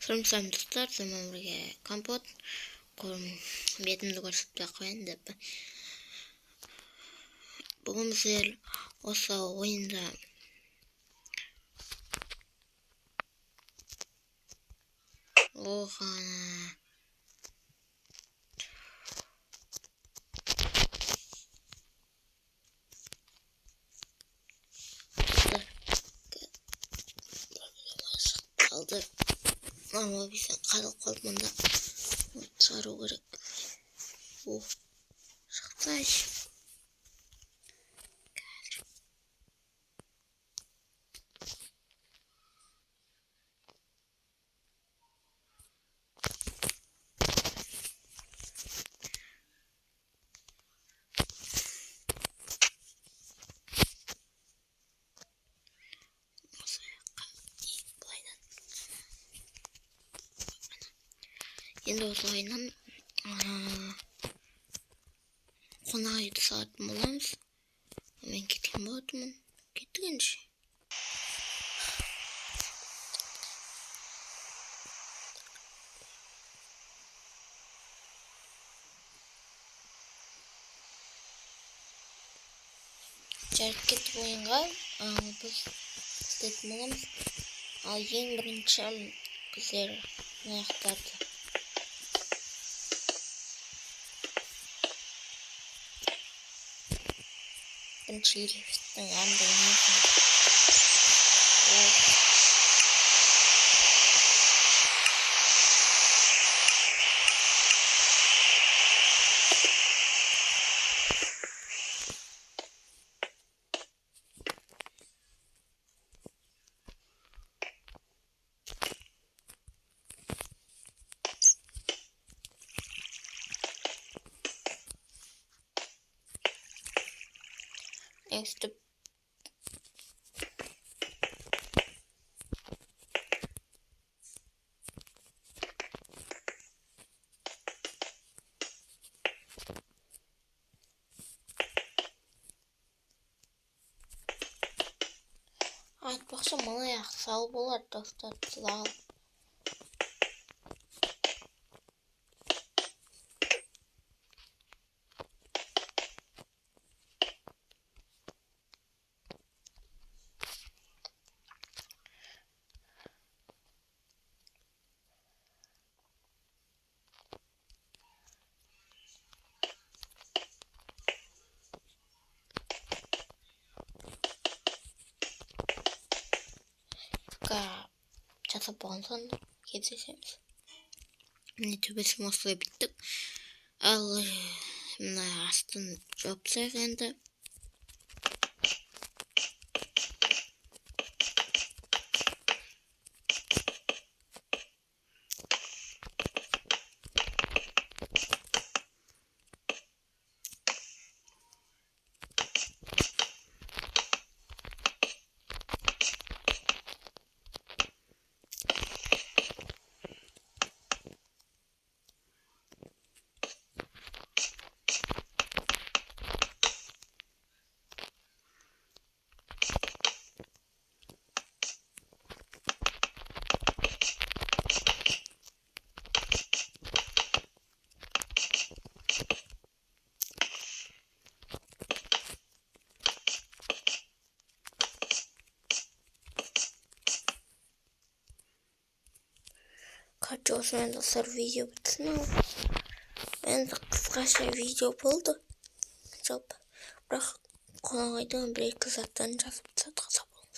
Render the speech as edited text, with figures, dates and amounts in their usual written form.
Сұрымсам достар, сонымен бірге компот бетімді көрсетпей қояйын деп. Бүгін біздер осы ойында қалды. Ama bizden kalып қалды мұнда. Шығару керек. Шықтай. Енді осы ойынан қонақ үйді салатын боламыз. Мен кеткен болатынмын. Кеттігенше. Жарып кетіп ойынға біз істейтін боламыз. Ал ең бірінші біздер аяқтарды бірінші лифттің әмірін өстіп айтпақшы мұны сал болар достар, сал. Жасап болған соң кездесеміз. Міне төбесін осылай біттік. Ал мына астын жауып тастайық енді. Осымен достар видео бітсін. Енді қысқаша видео болды. Жалпы бірақ қонақ үйдің бір-екі заттарын жазыпты.